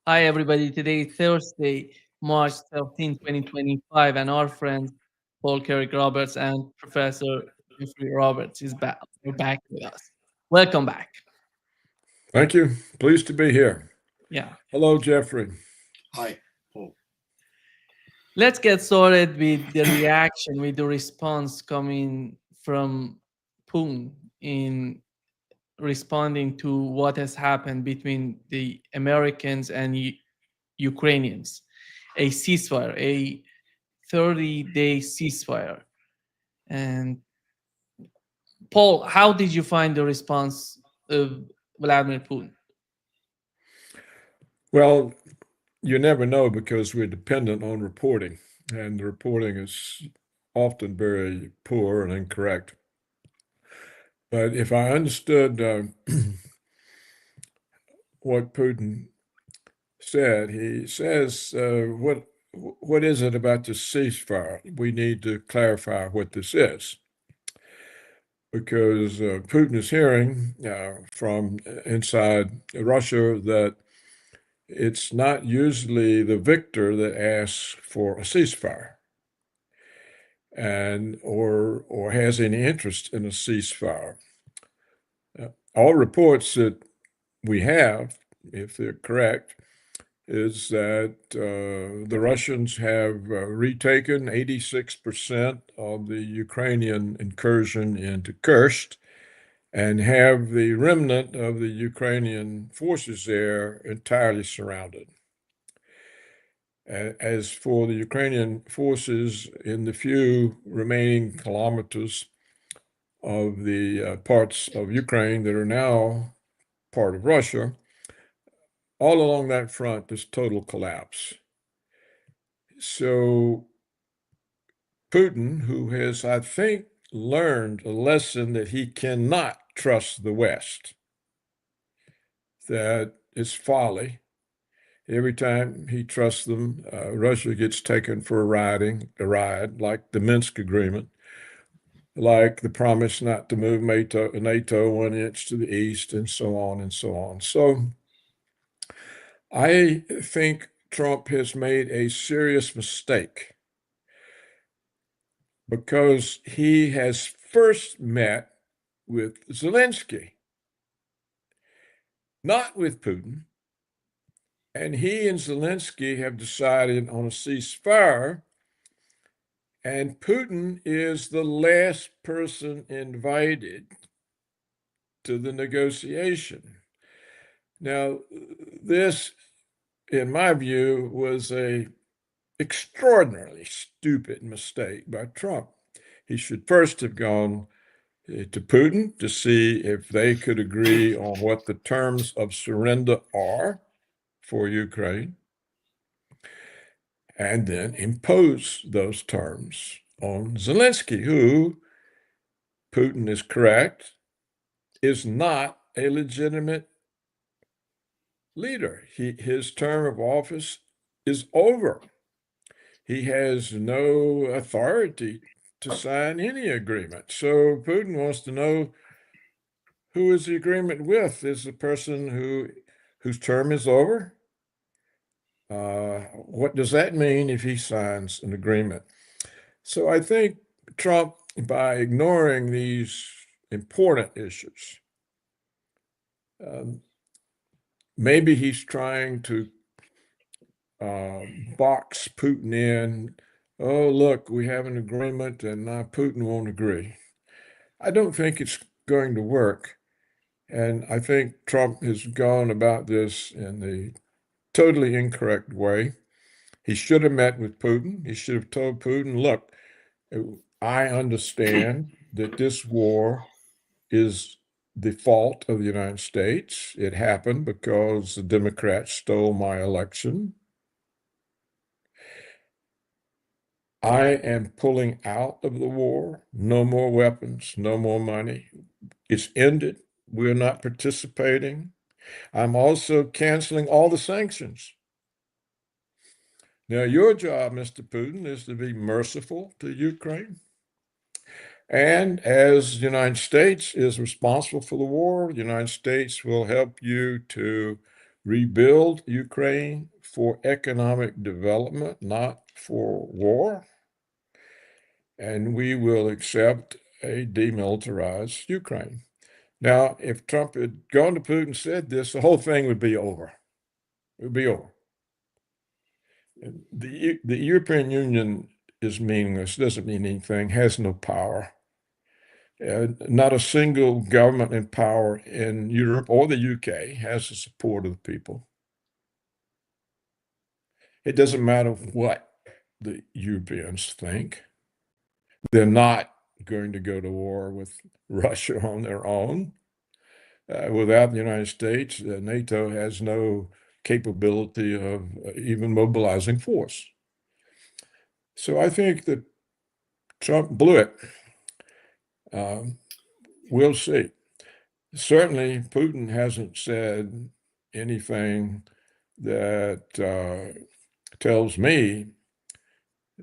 Hi, everybody. Today is Thursday, March 13, 2025, and our friends Paul Carrick Roberts and Professor Geoffrey Roberts is back. They're back with us. Welcome back. Thank you. Pleased to be here. Yeah. Hello, Geoffrey. Hi, Paul. Let's get started with the reaction, with the response coming from Putin in responding to what has happened between the Americans and Ukrainians. A ceasefire, a 30-day ceasefire. And Paul, how did you find the response of Vladimir Putin? Well, you never know because we're dependent on reporting, and the reporting is often very poor and incorrect. But if I understood what Putin said, he says, what is it about the ceasefire? We need to clarify what this is. Because Putin is hearing from inside Russia that it's not usually the victor that asks for a ceasefire and or has any interest in a ceasefire. All reports that we have, if they're correct, is that the Russians have retaken 86% of the Ukrainian incursion into Kursk and have the remnant of the Ukrainian forces there entirely surrounded. As for the Ukrainian forces in the few remaining kilometers of the parts of Ukraine that are now part of Russia, all along that front, there's total collapse. So Putin, who has, I think, learned a lesson that he cannot trust the West, that it's folly. Every time he trusts them, Russia gets taken for a ride, like the Minsk Agreement, like the promise not to move NATO 1 inch to the east, and so on and so on. So I think Trump has made a serious mistake because he has first met with Zelensky, not with Putin. And he and Zelensky have decided on a ceasefire. And Putin is the last person invited to the negotiation. Now, this, in my view, was a extraordinarily stupid mistake by Trump. He should first have gone to Putin to see if they could agree on what the terms of surrender are for Ukraine, and then impose those terms on Zelensky, who, Putin is correct, is not a legitimate leader. His term of office is over. He has no authority to sign any agreement. So Putin wants to know who is the agreement with? Is the person whose term is over? What does that mean if he signs an agreement? So I think Trump, by ignoring these important issues, maybe he's trying to box Putin in. Oh, look, we have an agreement and now Putin won't agree. I don't think it's going to work. And I think Trump has gone about this in the totally incorrect way. He should have met with Putin. He should have told Putin, look, I understand that this war is the fault of the United States. It happened because the Democrats stole my election. I am pulling out of the war. No more weapons, no more money. It's ended. We're not participating. I'm also canceling all the sanctions. Now, your job, Mr. Putin, is to be merciful to Ukraine. And as the United States is responsible for the war, the United States will help you to rebuild Ukraine for economic development, not for war. And we will accept a demilitarized Ukraine. Now, if Trump had gone to Putin and said this, the whole thing would be over. It would be over. The European Union is meaningless, doesn't mean anything, has no power. Not a single government in power in Europe or the UK has the support of the people. It doesn't matter what the Europeans think. They're not going to go to war with Russia on their own. Without the United States, NATO has no capability of even mobilizing force. So I think that Trump blew it. We'll see. Certainly, Putin hasn't said anything that tells me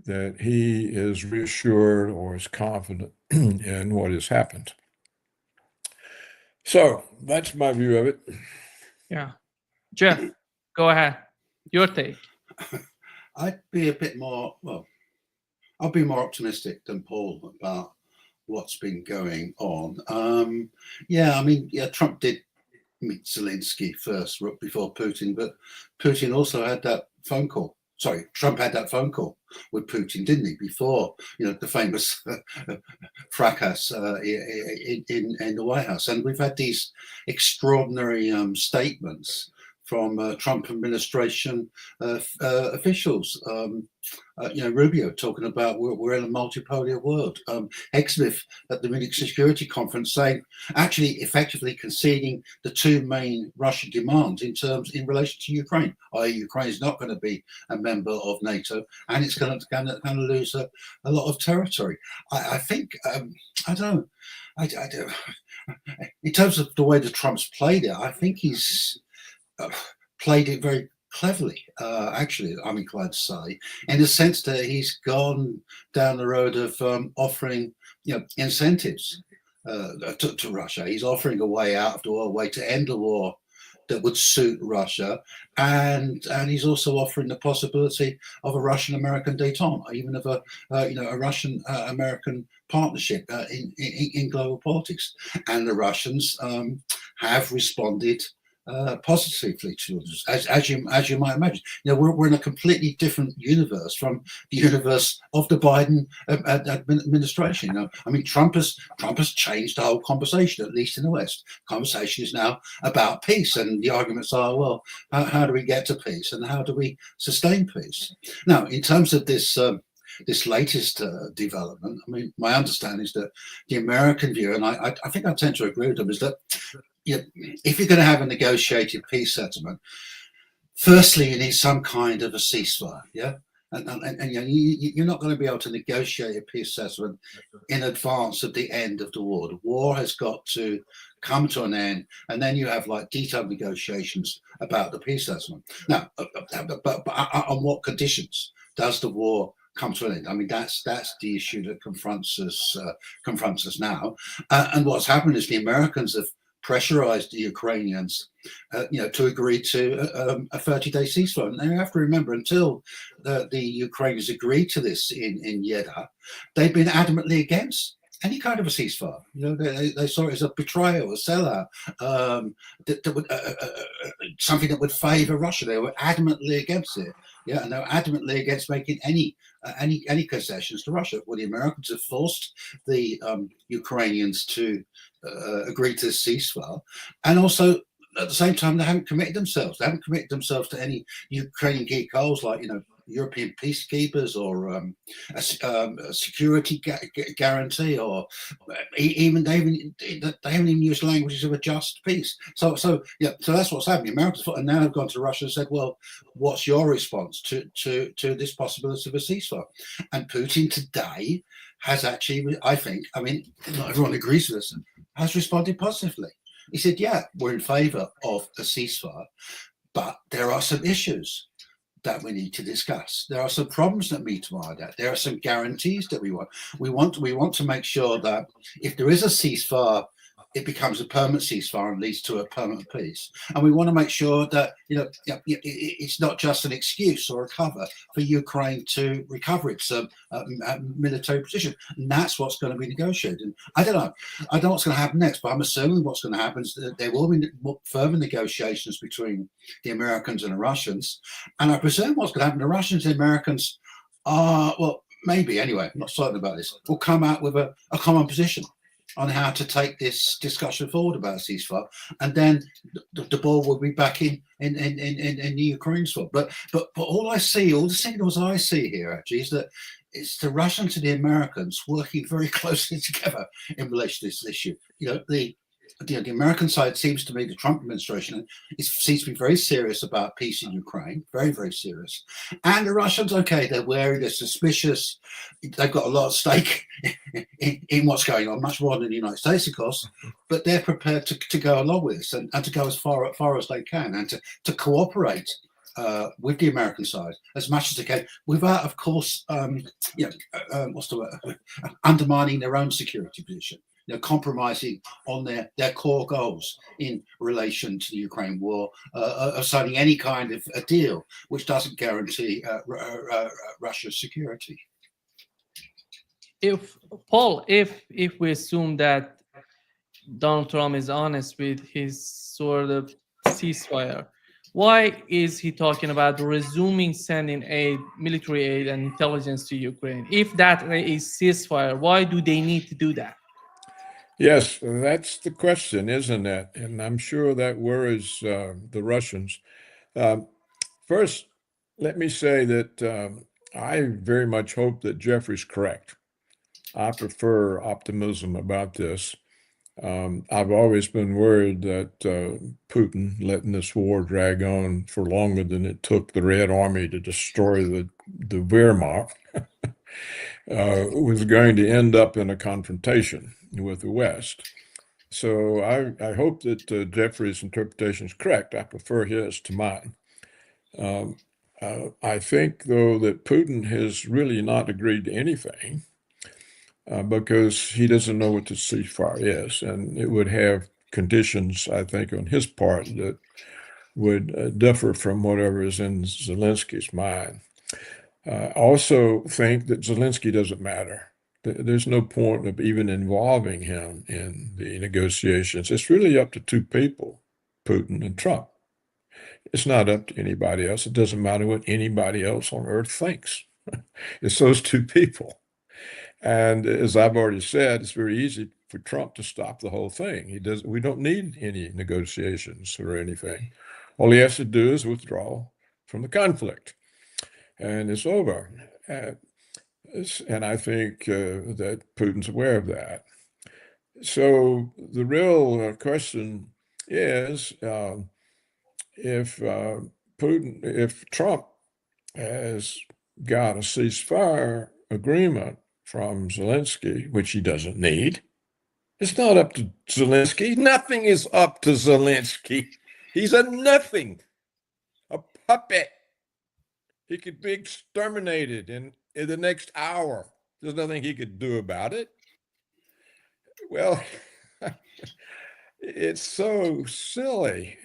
that he is reassured or is confident in what has happened. So that's my view of it. Yeah. Jeff, go ahead. Your take. I'd be a bit more, I'll be more optimistic than Paul about what's been going on. Trump did meet Zelensky first before Putin, but Putin also had that phone call. Sorry, Trump had that phone call with Putin, didn't he? Before, the famous fracas in the White House. And we've had these extraordinary statements from Trump administration officials. Rubio talking about we're in a multipolar world. Exmith at the Munich Security Conference saying, actually effectively conceding the two main Russian demands in relation to Ukraine. i.e. Ukraine is not going to be a member of NATO and it's going to lose a lot of territory. I think, I don't know. In terms of the way the Trump's played it, I think he's played it very cleverly, actually, I'm inclined to say, in the sense that he's gone down the road of offering, incentives to Russia. He's offering a way out of the war, a way to end the war that would suit Russia, and he's also offering the possibility of a Russian-American détente, even of a Russian-American partnership in global politics. And the Russians have responded positively to us, as you might imagine. We're in a completely different universe from the universe of the Biden administration. Trump has changed the whole conversation, at least in the West. Conversation is now about peace, and the arguments are, well, how do we get to peace, and how do we sustain peace? Now, in terms of this latest development, my understanding is that the American view, and I think I tend to agree with them, is that if you're going to have a negotiated peace settlement, firstly, you need some kind of a ceasefire, and you're not going to be able to negotiate a peace settlement in advance of the end of the war. The war has got to come to an end, and then you have detailed negotiations about the peace settlement. Now, but on what conditions does the war come to an end? That's the issue that confronts us now. And what's happened is the Americans have pressurized the Ukrainians, to agree to a 30-day ceasefire. And you have to remember, until the Ukrainians agreed to this in Jeddah, they've been adamantly against any kind of a ceasefire. They saw it as a betrayal, a sellout, that would, something that would favor Russia. They were adamantly against it. And they were adamantly against making any concessions to Russia. Well, the Americans have forced the Ukrainians to agree to this ceasefire, and also at the same time they haven't committed themselves. They haven't committed themselves to any Ukrainian key goals like European peacekeepers or a security guarantee, or even they haven't even used languages of a just peace. So that's what's happening. Americans now have gone to Russia and said, well, what's your response to this possibility of a ceasefire? And Putin today has actually, I think, not everyone agrees with this, has responded positively. He said, yeah, we're in favor of a ceasefire, but there are some issues that we need to discuss. There are some problems that meet our that. There are some guarantees that we want. We want to make sure that if there is a ceasefire it becomes a permanent ceasefire and leads to a permanent peace. And we want to make sure that it's not just an excuse or a cover for Ukraine to recover its military position. And that's what's going to be negotiated. And I don't know what's going to happen next, but I'm assuming what's going to happen is that there will be further negotiations between the Americans and the Russians. And I presume what's going to happen, the Russians and the Americans are, well, maybe anyway, I'm not certain about this, will come out with a common position on how to take this discussion forward about a ceasefire, and then the ball will be back in the Ukraine's foot. But all I see, all the signals I see here actually is that it's the Russians and the Americans working very closely together in relation to this issue. The American side seems to me, the Trump administration seems to be very serious about peace in Ukraine, very, very serious. And the Russians, okay, they're wary, they're suspicious, they've got a lot of stake in what's going on, much more than the United States, of course, but they're prepared to go along with this and to go as far as they can and to cooperate with the American side as much as they can, without, of course, what's the word? Undermining their own security position. Compromising on their core goals in relation to the Ukraine war, of signing any kind of a deal which doesn't guarantee Russia's security. If we assume that Donald Trump is honest with his sort of ceasefire, why is he talking about resuming sending aid, military aid, and intelligence to Ukraine? If that is ceasefire, why do they need to do that? Yes, that's the question, isn't it? And I'm sure that worries the Russians. First, let me say that I very much hope that Geoffrey's correct. I prefer optimism about this. I've always been worried that Putin, letting this war drag on for longer than it took the Red Army to destroy the Wehrmacht, was going to end up in a confrontation with the West. So I hope that Geoffrey's interpretation is correct. I prefer his to mine. I think, though, that Putin has really not agreed to anything because he doesn't know what the ceasefire is, and it would have conditions, I think, on his part that would differ from whatever is in Zelensky's mind. I also think that Zelensky doesn't matter. There's no point of even involving him in the negotiations. It's really up to two people, Putin and Trump. It's not up to anybody else. It doesn't matter what anybody else on earth thinks. It's those two people. And as I've already said, it's very easy for Trump to stop the whole thing. We don't need any negotiations or anything. All he has to do is withdraw from the conflict, and it's over. And I think that Putin's aware of that. So the real question is if Trump has got a ceasefire agreement from Zelensky, which he doesn't need, it's not up to Zelensky. Nothing is up to Zelensky. He's a nothing, a puppet. He could be exterminated in the next hour. There's nothing he could do about it. Well, it's so silly.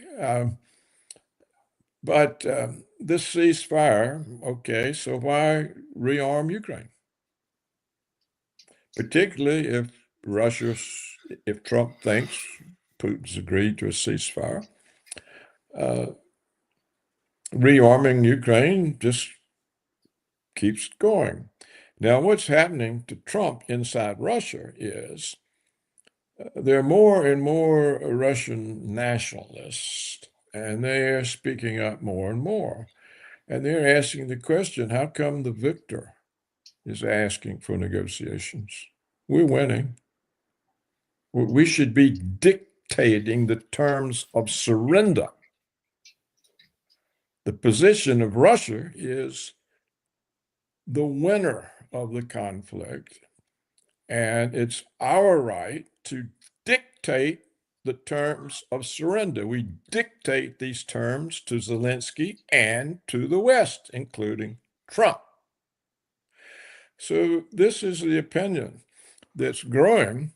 But this ceasefire, okay, so why rearm Ukraine? Particularly if Trump thinks Putin's agreed to a ceasefire, rearming Ukraine just keeps going. Now, what's happening to Trump inside Russia is there are more and more Russian nationalists, and they're speaking up more and more. And they're asking the question, how come the victor is asking for negotiations? We're winning. We should be dictating the terms of surrender. The position of Russia is the winner of the conflict, and it's our right to dictate the terms of surrender. We dictate these terms to Zelensky and to the West, including Trump. So this is the opinion that's growing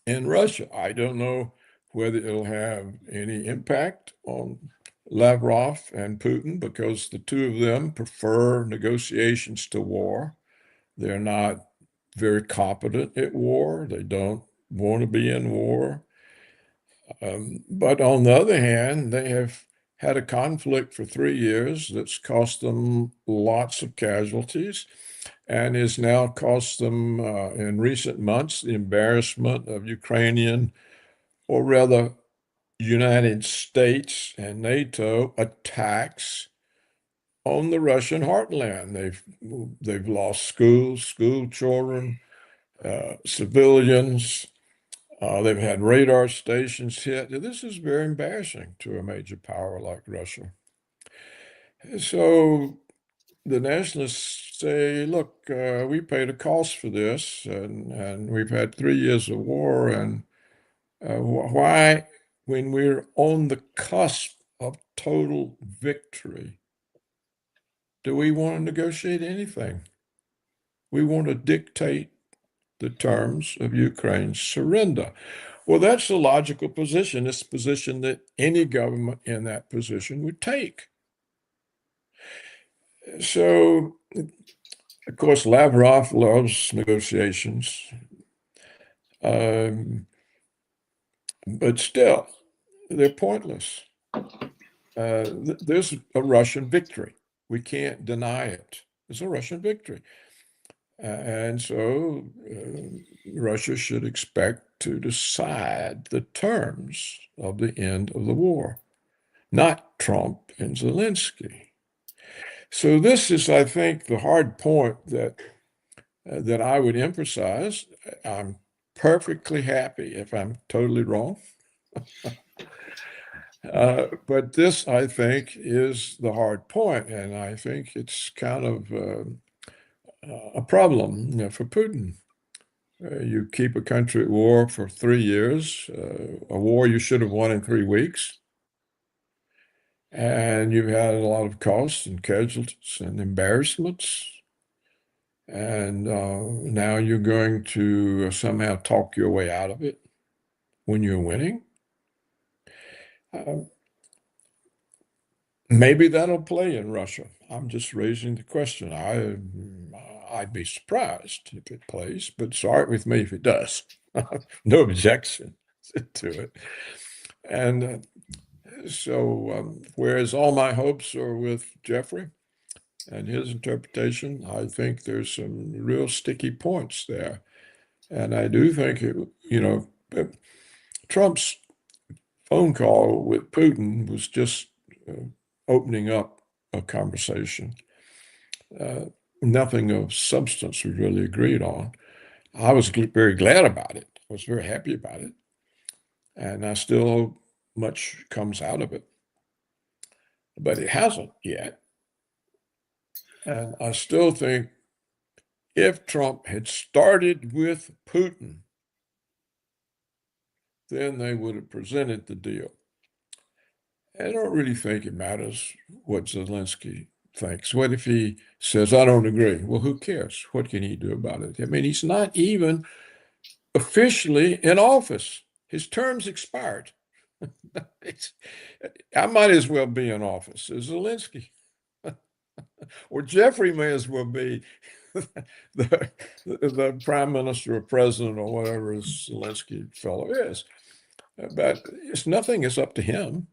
in Russia. I don't know whether it'll have any impact on Lavrov and Putin, because the two of them prefer negotiations to war. They're not very competent at war. They don't want to be in war. But on the other hand, they have had a conflict for 3 years that's cost them lots of casualties and has now cost them, in recent months, the embarrassment of Ukrainian, or rather United States and NATO attacks on the Russian heartland. They've lost schools, school children, civilians. They've had radar stations hit. This is very embarrassing to a major power like Russia. So the nationalists say, look, we paid a cost for this, and we've had 3 years of war, and why, when we're on the cusp of total victory, do we want to negotiate anything? We want to dictate the terms of Ukraine's surrender. Well, that's the logical position. It's the position that any government in that position would take. So, of course, Lavrov loves negotiations. But still, they're pointless. There's a Russian victory. We can't deny it. There's a Russian victory. And so Russia should expect to decide the terms of the end of the war, not Trump and Zelensky. So this is, I think, the hard point that I would emphasize. I'm perfectly happy if I'm totally wrong. But this, I think, is the hard point, and I think it's kind of a problem for Putin. You keep a country at war for 3 years, a war you should have won in 3 weeks, and you've had a lot of costs and casualties and embarrassments, and now you're going to somehow talk your way out of it when you're winning. Maybe that'll play in Russia. I'm just raising the question. I'd be surprised if it plays, but sorry with me if it does. No objection to it. And so, whereas all my hopes are with Geoffrey and his interpretation, I think there's some real sticky points there. And I do think, Trump's phone call with Putin was just opening up a conversation. Nothing of substance we really agreed on. I was very glad about it. I was very happy about it. And I still hope much comes out of it. But it hasn't yet. And I still think if Trump had started with Putin, then they would have presented the deal. I don't really think it matters what Zelensky thinks. What if he says, I don't agree? Well, who cares? What can he do about it? I mean, he's not even officially in office. His term's expired. I might as well be in office as Zelensky. Or Geoffrey may as well be the prime minister or president or whatever Zelensky fellow is. But nothing is up to him.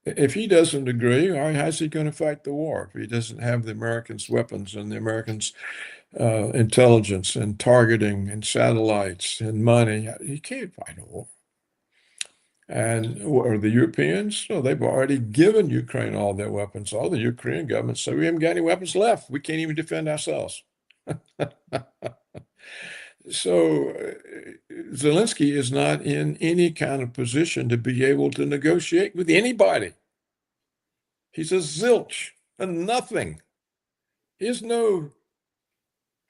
If he doesn't agree, how's he going to fight the war? If he doesn't have the Americans' weapons and the Americans' intelligence and targeting and satellites and money, he can't fight a war. And or the Europeans, no, they've already given Ukraine all their weapons. All the Ukrainian governments say we haven't got any weapons left. We can't even defend ourselves. So Zelensky is not in any kind of position to be able to negotiate with anybody. He's a zilch, a nothing. He has no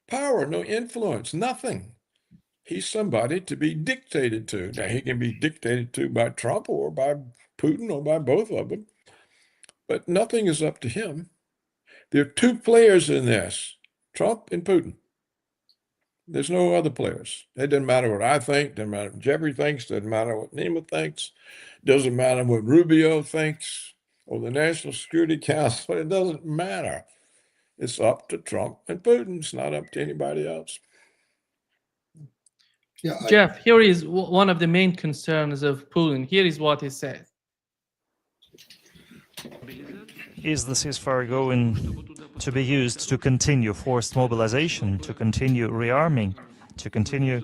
power, no influence, nothing. He's somebody to be dictated to. Now, he can be dictated to by Trump or by Putin or by both of them, but nothing is up to him. There are two players in this, Trump and Putin. There's no other players. It doesn't matter what I think, doesn't matter what Geoffrey thinks, doesn't matter what Nima thinks, doesn't matter what Rubio thinks or the National Security Council. It doesn't matter. It's up to Trump and Putin. It's not up to anybody else. Yeah, Jeff, here is one of the main concerns of Putin. Here is what he said. Is the ceasefire going to be used to continue forced mobilization, to continue rearming, to continue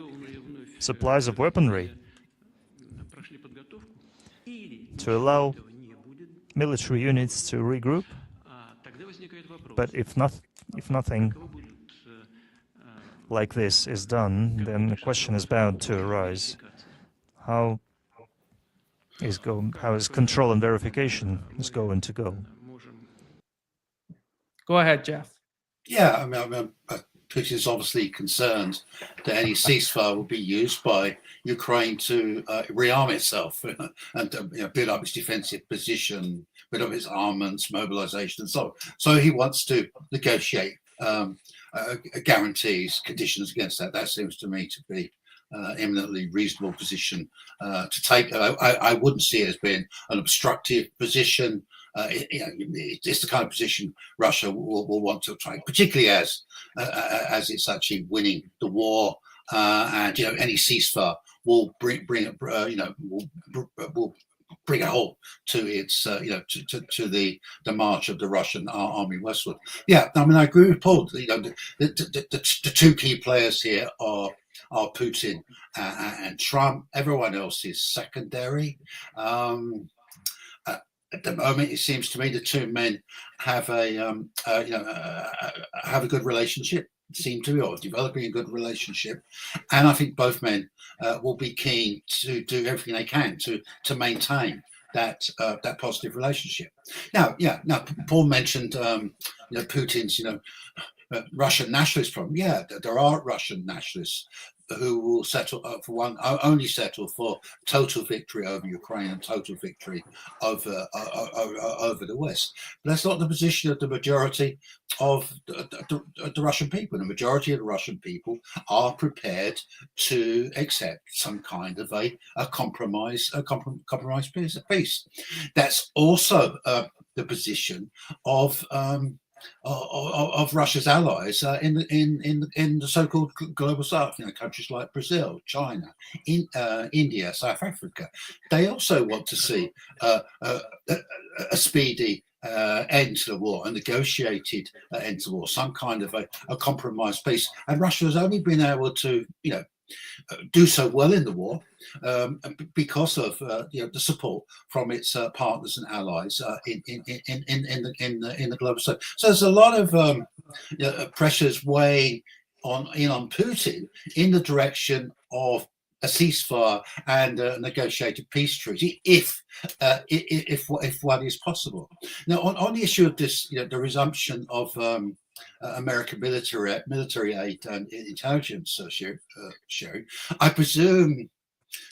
supplies of weaponry, to allow military units to regroup? But if nothing like this is done, then the question is bound to arise: how is control and verification going to go? Go ahead, Jeff. yeah. I mean, Putin is obviously concerned that any ceasefire will be used by Ukraine to rearm itself and build up its defensive position, build up its armaments, mobilization, and so on. So he wants to negotiate guarantees, conditions against that. That seems to me to be eminently reasonable position to take. I wouldn't see it as being an obstructive position. It's the kind of position Russia will want to take, particularly as it's actually winning the war, and any ceasefire will bring a halt to its to the march of the Russian army westward. Yeah, I mean, I agree with Paul. The two key players here are Putin and Trump. Everyone else is secondary. At the moment, it seems to me the two men have a good relationship. Seem to be, or developing a good relationship, and I think both men will be keen to do everything they can to maintain that positive relationship. Now, Paul mentioned Putin's Russian nationalist problem. Yeah, there are Russian nationalists who will only settle for total victory over Ukraine and total victory over the West. But that's not the position of the majority of the Russian people. The majority of the Russian people are prepared to accept some kind of a compromise peace. That's also the position of Russia's allies in the so-called global south, countries like Brazil, China, India, South Africa. They also want to see a speedy end to the war, a negotiated end to the war, some kind of a compromise peace. And Russia has only been able to, do so well in the war because of the support from its partners and allies in the global south. So there's a lot of pressures weighing on Putin in the direction of a ceasefire and a negotiated peace treaty, if one is possible. Now, on the issue of this, the resumption of American military aid and intelligence sharing, I presume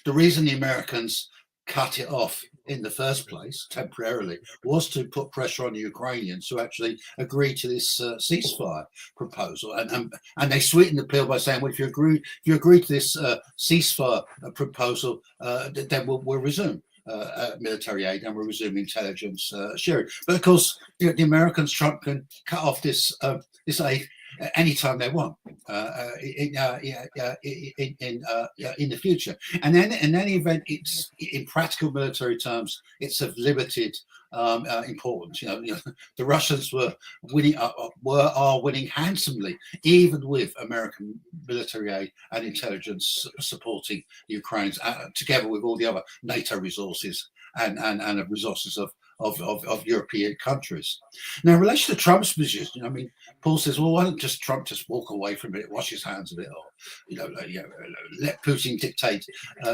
the reason the Americans cut it off in the first place temporarily was to put pressure on the Ukrainians to actually agree to this ceasefire proposal, and they sweetened the pill by saying, well, if you agree to this ceasefire proposal, then we'll resume military aid and we'll resume intelligence sharing. But of course, the Americans, Trump can cut off this aid anytime they want in the future. And then in any event, it's in practical military terms, it's of limited importance. The Russians are winning handsomely, even with American military aid and intelligence supporting the Ukrainians, together with all the other NATO resources and resources of European countries. Now, in relation to Trump's position, Paul says, well, why don't Trump just walk away from it, wash his hands of it, or let Putin dictate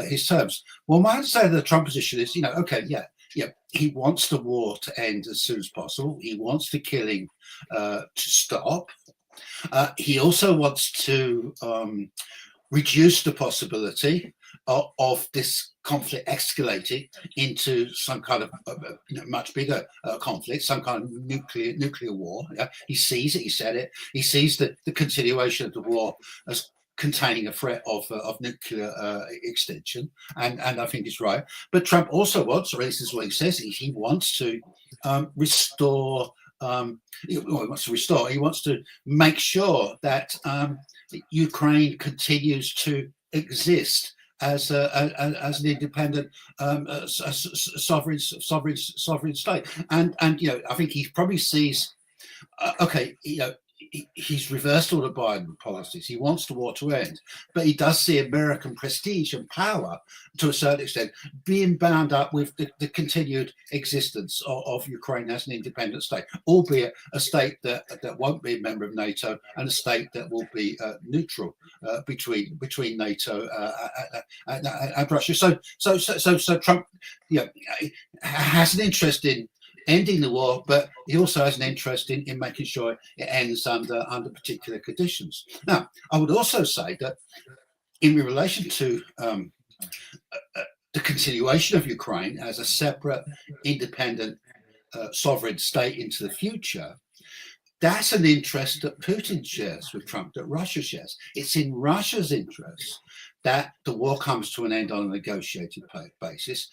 his terms? Well, my understanding of the Trump position is, he wants the war to end as soon as possible. He wants the killing to stop. He also wants to reduce the possibility of this conflict escalating into some kind of much bigger conflict, some kind of nuclear war. Yeah? He sees it. He said it. He sees the continuation of the war as containing a threat of nuclear extension, and I think it's right. But Trump also wants, or at least this is what he says, he wants to restore. He wants to make sure that Ukraine continues to exist as an independent sovereign state, and I think he probably sees. He's reversed all the Biden policies. He wants the war to end, but he does see American prestige and power, to a certain extent, being bound up with the continued existence of Ukraine as an independent state, albeit a state that won't be a member of NATO and a state that will be neutral between NATO and Russia. So Trump, has an interest in ending the war, but he also has an interest in making sure it ends under particular conditions. Now, I would also say that in relation to the continuation of Ukraine as a separate, independent, sovereign state into the future, that's an interest that Putin shares with Trump, that Russia shares. It's in Russia's interest that the war comes to an end on a negotiated basis.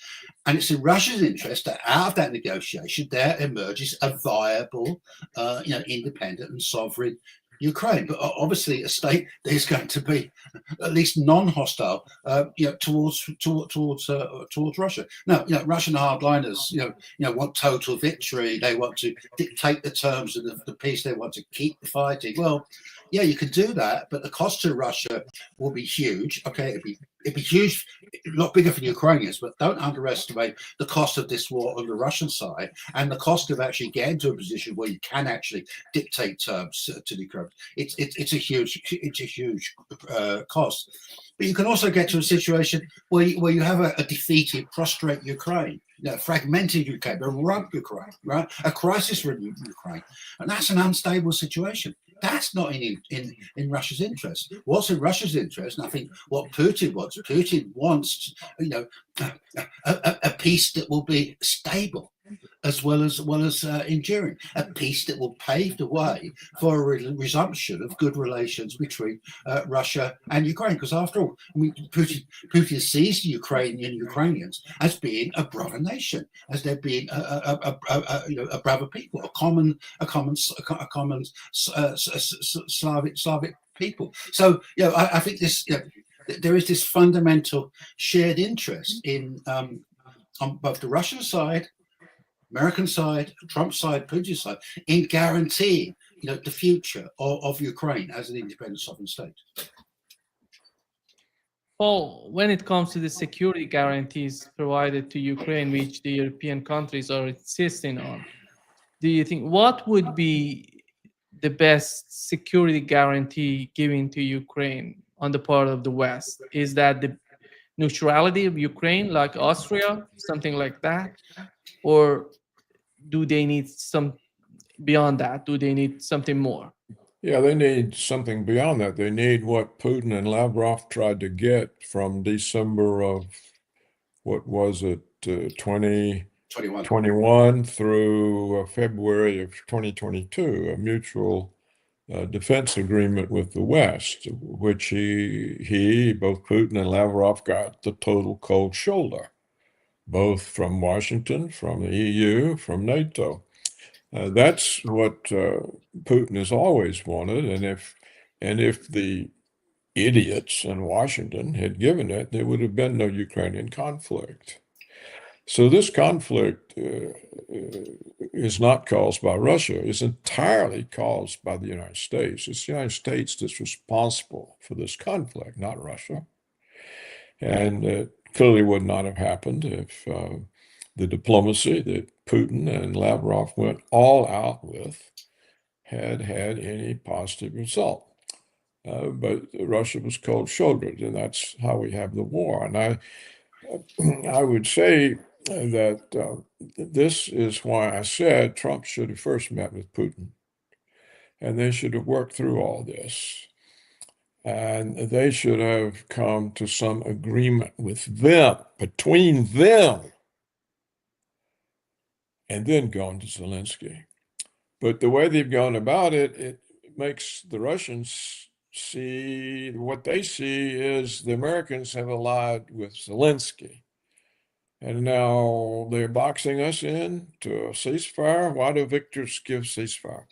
And it's in Russia's interest that out of that negotiation, there emerges a viable, independent and sovereign Ukraine. But obviously a state that is going to be at least non-hostile, towards Russia. Now, Russian hardliners, want total victory. They want to dictate the terms of the peace. They want to keep the fighting. Well, yeah, you can do that, but the cost to Russia will be huge. Okay, it'd be huge, a lot bigger for the Ukrainians, but don't underestimate the cost of this war on the Russian side and the cost of actually getting to a position where you can actually dictate terms to the Ukraine. It's a huge cost. But you can also get to a situation where you have a defeated, prostrate Ukraine, fragmented Ukraine, a rugged Ukraine, right? A crisis-ridden Ukraine, and that's an unstable situation. That's not in Russia's interest. What's in Russia's interest, and I think what Putin wants, a peace that will be stable as well as enduring, a peace that will pave the way for a resumption of good relations between Russia and Ukraine. Because after all, Putin sees the Ukrainians as being a brother nation, as there being a brother people, a common Slavic people. So I think this there is this fundamental shared interest in on both the Russian side, American side, Trump's side, Putin's side, in guaranteeing, the future of Ukraine as an independent sovereign state. Paul, when it comes to the security guarantees provided to Ukraine, which the European countries are insisting on, do you think what would be the best security guarantee given to Ukraine on the part of the West? Is that the neutrality of Ukraine, like Austria, something like that? Or do they need some beyond that? Do they need something more? Yeah, they need something beyond that. They need what Putin and Lavrov tried to get from December of, what was it, 2021 through February of 2022, a mutual defense agreement with the West, which both Putin and Lavrov got the total cold shoulder, both from Washington, from the EU, from NATO. That's what Putin has always wanted, and if the idiots in Washington had given it, there would have been no Ukrainian conflict. So this conflict is not caused by Russia. It's entirely caused by the United States. It's the United States that's responsible for this conflict, not Russia. And it clearly would not have happened if the diplomacy that Putin and Lavrov went all out with had any positive result. But Russia was cold-shouldered, and that's how we have the war. And I would say that this is why I said Trump should have first met with Putin, and they should have worked through all this. And they should have come to some agreement with them, between them, and then gone to Zelensky. But the way they've gone about it, it makes the Russians see what they see is the Americans have allied with Zelensky. And now they're boxing us in to a ceasefire. Why do victors give ceasefire?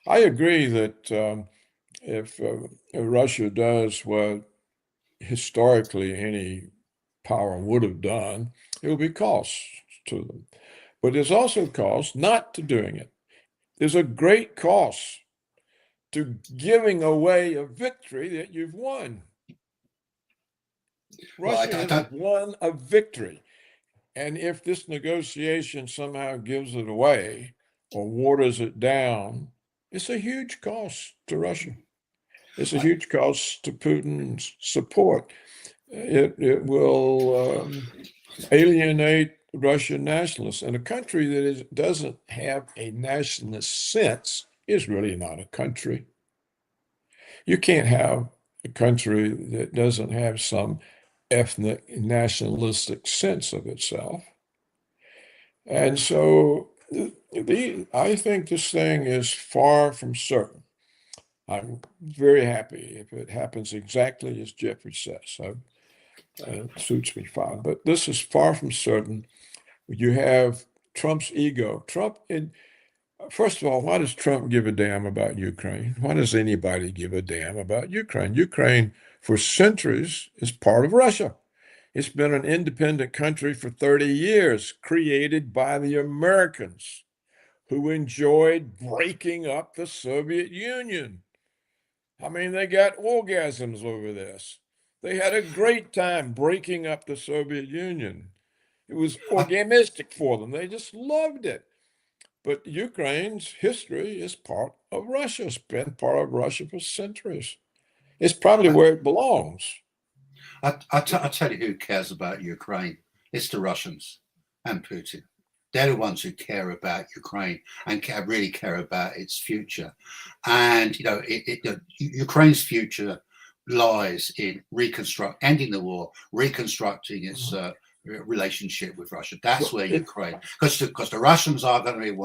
I agree that if Russia does what historically any power would have done, it will be costs to them. But there's also cost not to doing it. There's a great cost to giving away a victory that you've won. Russia has won a victory. And if this negotiation somehow gives it away or waters it down, it's a huge cost to Russia. It's a huge cost to Putin's support. It will alienate Russian nationalists. And a country that doesn't have a nationalist sense is really not a country. You can't have a country that doesn't have some ethnic nationalistic sense of itself. And so I think this thing is far from certain. I'm very happy if it happens exactly as Geoffrey says. It suits me fine. But this is far from certain. You have Trump's ego. First of all, why does Trump give a damn about Ukraine? Why does anybody give a damn about Ukraine? Ukraine, for centuries, is part of Russia. It's been an independent country for 30 years, created by the Americans, who enjoyed breaking up the Soviet Union. I mean, they got orgasms over this. They had a great time breaking up the Soviet Union. It was orgasmic for them. They just loved it. But Ukraine's history is part of Russia. It's been part of Russia for centuries. It's probably where it belongs. I tell you who cares about Ukraine. It's the Russians and Putin. They're the ones who care about Ukraine and really care about its future. And, Ukraine's future lies in ending the war, reconstructing its relationship with Russia. That's where Ukraine, because the Russians are going to be the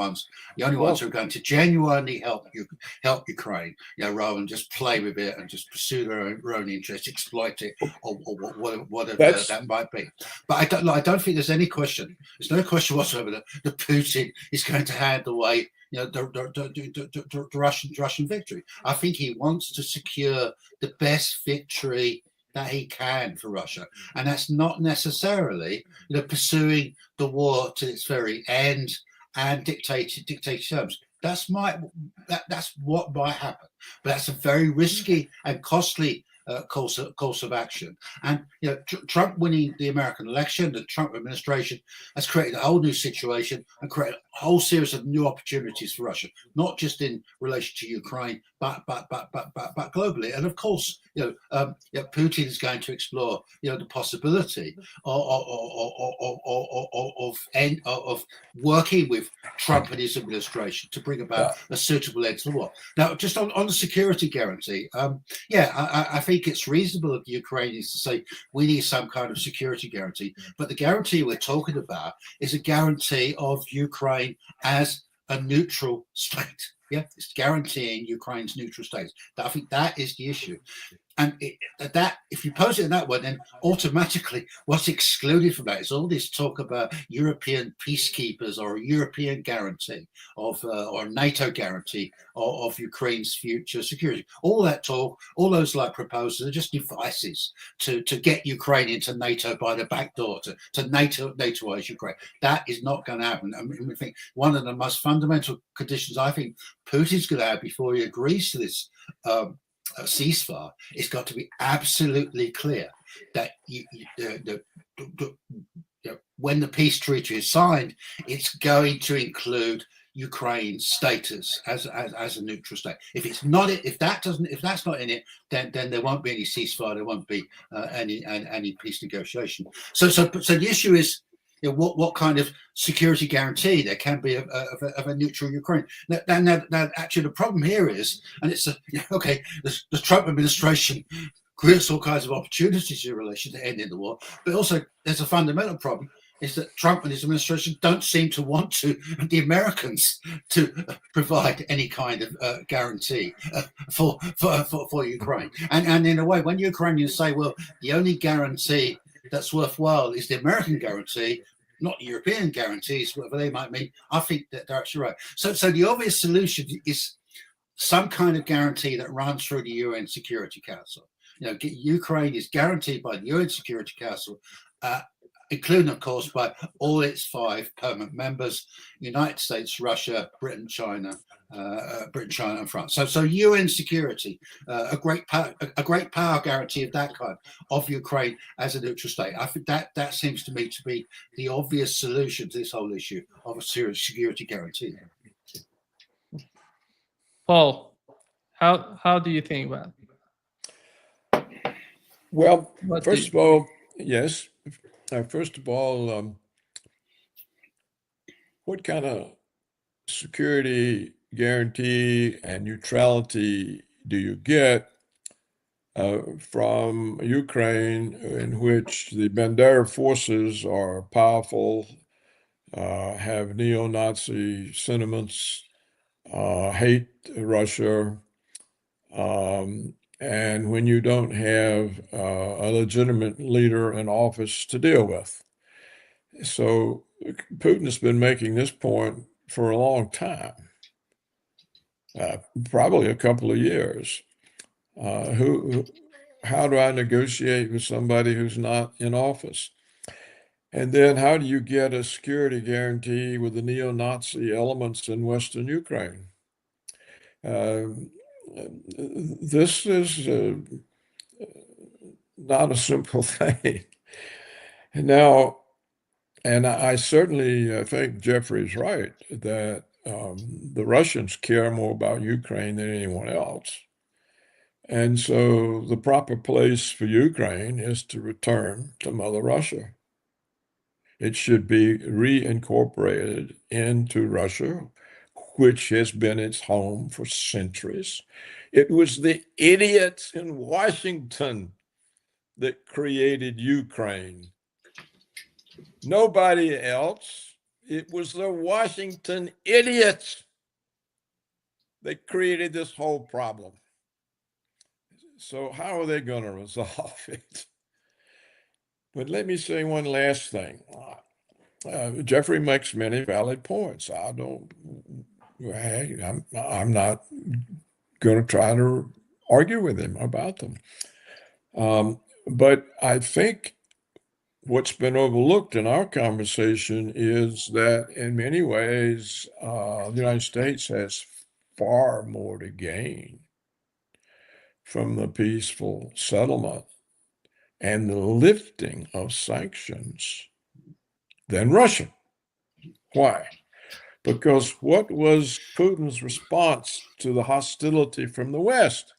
only ones who are going to genuinely help Ukraine, rather than just play with it and just pursue their own interests, exploit it, or whatever that might be. But I don't think there's any question. There's no question whatsoever that Putin is going to hand away the Russian victory. I think he wants to secure the best victory that he can for Russia, and that's not necessarily pursuing the war to its very end and dictate terms. That's what might happen, but that's a very risky and costly course of action. And Trump winning the American election, the Trump administration has created a whole new situation and created a whole series of new opportunities for Russia, not just in relation to Ukraine, but globally. And of course, Putin is going to explore the possibility of working with Trump and his administration to bring about a suitable end to the war. Now, just on the security guarantee, I think it's reasonable of the Ukrainians to say we need some kind of security guarantee, but the guarantee we're talking about is a guarantee of Ukraine as a neutral state. Yeah, it's guaranteeing Ukraine's neutral status. I think that is the issue. And that, if you pose it in that way, then automatically what's excluded from that is all this talk about European peacekeepers or a European guarantee of or NATO guarantee of Ukraine's future security. All that talk, all those proposals are just devices to get Ukraine into NATO by the back door, to NATOize Ukraine. That is not going to happen. I mean, I think one of the most fundamental conditions I think Putin's going to have before he agrees to this ceasefire, it's got to be absolutely clear that when the peace treaty is signed, it's going to include Ukraine's status as a neutral state. If it's not, if that's not in it, then there won't be any ceasefire. There won't be any peace negotiation. So the issue is, what kind of security guarantee there can be of a neutral Ukraine. Now, actually, the problem here is, and it's the Trump administration creates all kinds of opportunities in relation to ending the war, but also there's a fundamental problem. is that Trump and his administration don't seem to want the Americans to provide any kind of guarantee for Ukraine. And in a way, when Ukrainians say, well, the only guarantee that's worthwhile is the American guarantee, not the European guarantees, whatever they might mean, I think that they're actually right. So the obvious solution is some kind of guarantee that runs through the UN Security Council. Ukraine is guaranteed by the UN Security Council, including, of course, by all its 5 permanent members: United States, Russia, Britain, China, and France. So UN security, a great power guarantee of that kind of Ukraine as a neutral state. I think that seems to me to be the obvious solution to this whole issue of a serious security guarantee. Paul, how do you think about it? Well, first of all, yes. First of all, what kind of security guarantee and neutrality do you get from Ukraine, in which the Bandera forces are powerful, have neo-Nazi sentiments, hate Russia, and when you don't have a legitimate leader in office to deal with? So Putin has been making this point for a long time, probably a couple of years. How do I negotiate with somebody who's not in office? And then how do you get a security guarantee with the neo-Nazi elements in Western Ukraine? This is not a simple thing. Now, and I certainly think Geoffrey's right that the Russians care more about Ukraine than anyone else. And so the proper place for Ukraine is to return to Mother Russia. It should be reincorporated into Russia, which has been its home for centuries. It was the idiots in Washington that created Ukraine. Nobody else. It was the Washington idiots that created this whole problem. So how are they going to resolve it? But let me say one last thing. Geoffrey makes many valid points. I'm not going to try to argue with him about them. But I think what's been overlooked in our conversation is that in many ways, the United States has far more to gain from the peaceful settlement and the lifting of sanctions than Russia. Why? Because what was Putin's response to the hostility from the West?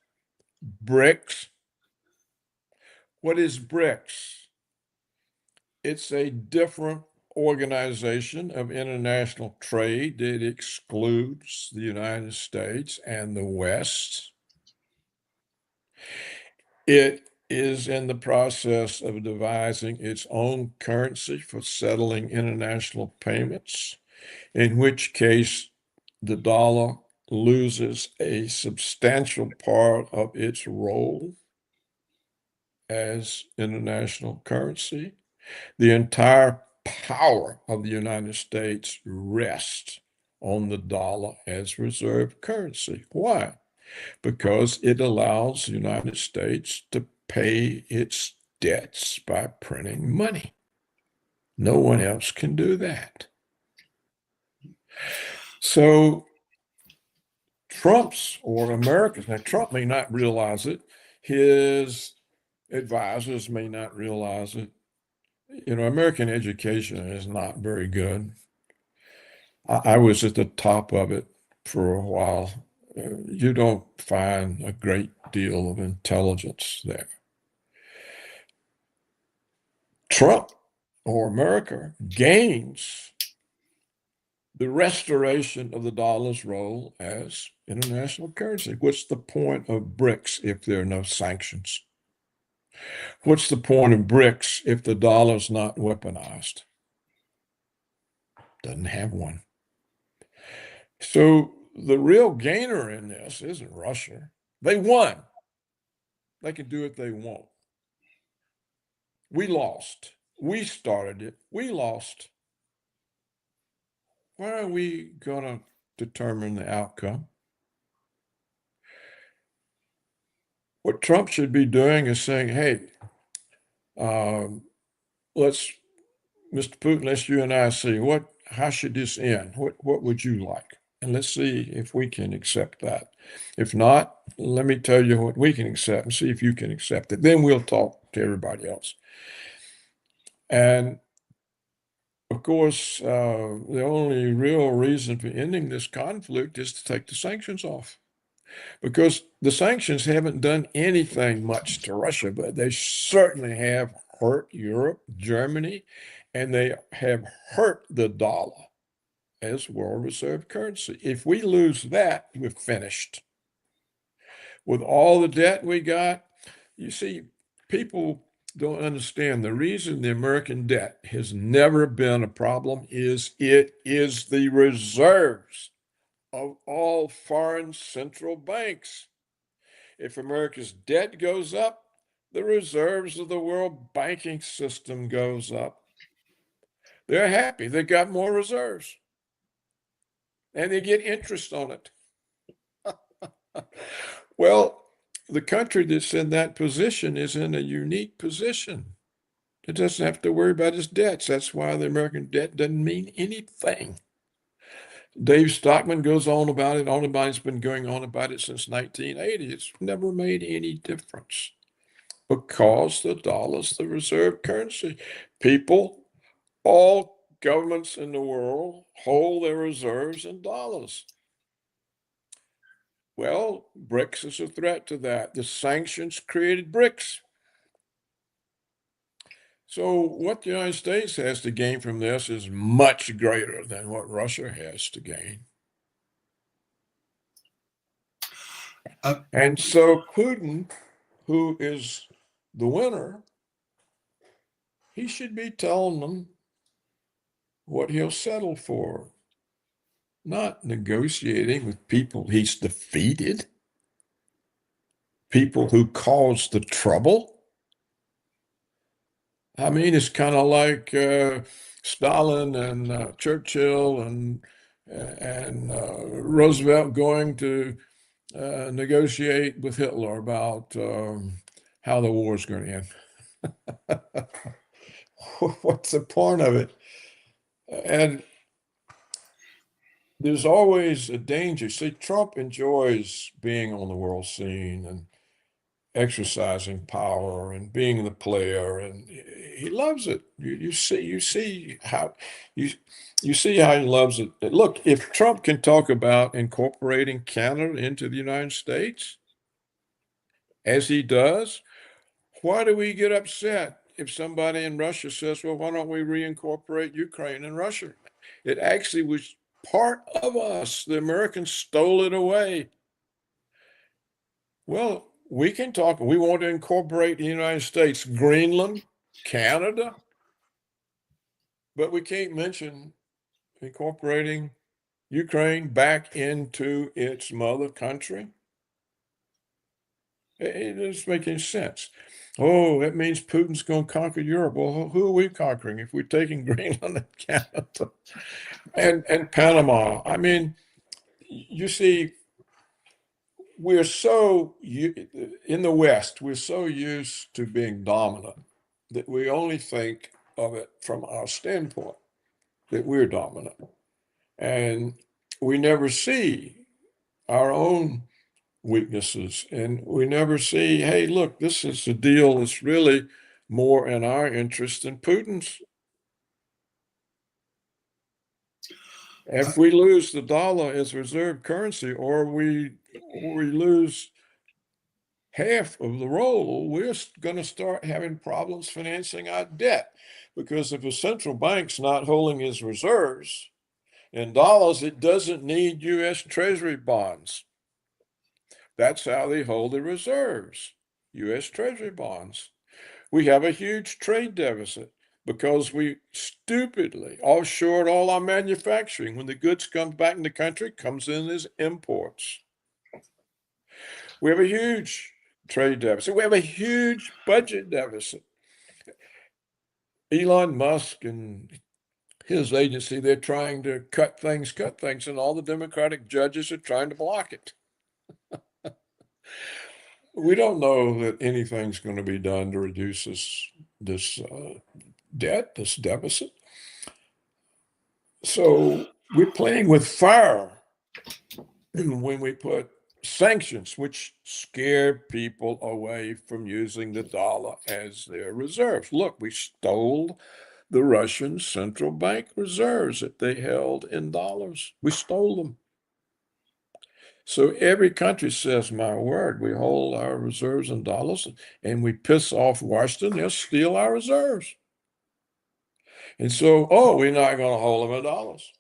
BRICS. What is BRICS? It's a different organization of international trade that excludes the United States and the West. It is in the process of devising its own currency for settling international payments, in which case the dollar loses a substantial part of its role as international currency. The entire power of the United States rests on the dollar as reserve currency. Why? Because it allows the United States to pay its debts by printing money. No one else can do that. So Trump's or America's, now Trump may not realize it, his advisors may not realize it. American education is not very good. I was at the top of it for a while. You don't find a great deal of intelligence there. Trump or America gains the restoration of the dollar's role as international currency. What's the point of BRICS if there are no sanctions? What's the point of BRICS if the dollar's not weaponized? doesn't have one. So the real gainer in this isn't Russia. They won. They can do what they want. We lost. We started it. We lost. Why are we going to determine the outcome? What Trump should be doing is saying, hey, Mr. Putin, let's you and I see how should this end? What would you like? And let's see if we can accept that. If not, let me tell you what we can accept and see if you can accept it. Then we'll talk to everybody else. And of course, the only real reason for ending this conflict is to take the sanctions off. Because the sanctions haven't done anything much to Russia, but they certainly have hurt Europe, Germany, and they have hurt the dollar as world reserve currency. If we lose that, we're finished. With all the debt we got, you see, people don't understand the reason the American debt has never been a problem is it is the reserves of all foreign central banks. If America's debt goes up, the reserves of the world banking system goes up. They're happy. They got more reserves. And they get interest on it. Well, the country that's in that position is in a unique position. It doesn't have to worry about its debts. That's why the American debt doesn't mean anything. Dave Stockman goes on about it. It's been going on about it since 1980. It's never made any difference because the dollar's the reserve currency. People, all governments in the world hold their reserves in dollars. Well, BRICS is a threat to that. The sanctions created BRICS. So what the United States has to gain from this is much greater than what Russia has to gain. And so Putin, who is the winner, he should be telling them what he'll settle for, not negotiating with people he's defeated, people who caused the trouble. I mean, it's kind of like Stalin and Churchill and Roosevelt going to negotiate with Hitler about how the war is going to end. What's the point of it? And there's always a danger. See, Trump enjoys being on the world scene and exercising power and being the player, and he loves it. You see how he loves it. Look, if Trump can talk about incorporating Canada into the United States, as he does, why do we get upset if somebody in Russia says, well, why don't we reincorporate Ukraine and Russia? It actually was part of us. The Americans stole it away. Well, we can talk. We want to incorporate the United States, Greenland, Canada, but we can't mention incorporating Ukraine back into its mother country. It doesn't make any sense. Oh, that means Putin's going to conquer Europe. Well, who are we conquering if we're taking Greenland and Canada and Panama? I mean, you see, we're so, in the West, we're so used to being dominant that we only think of it from our standpoint, that we're dominant. And we never see our own weaknesses, and we never see, hey, look, this is a deal that's really more in our interest than Putin's. If we lose the dollar as reserve currency, or we lose half of the role, we're going to start having problems financing our debt, because if a central bank's not holding its reserves in dollars, it doesn't need U.S. Treasury bonds. That's how they hold the reserves, U.S. Treasury bonds. We have a huge trade deficit. because we stupidly offshored all our manufacturing. When the goods come back in the country, comes in as imports. We have a huge trade deficit. We have a huge budget deficit. Elon Musk and his agency, they're trying to cut things, and all the Democratic judges are trying to block it. We don't know that anything's going to be done to reduce this debt, this deficit. So we're playing with fire when we put sanctions, which scare people away from using the dollar as their reserves. Look, we stole the Russian central bank reserves that they held in dollars. We stole them. So every country says, my word, we hold our reserves in dollars, and we piss off Washington, they'll steal our reserves. And so, we're not going to hold them in dollars.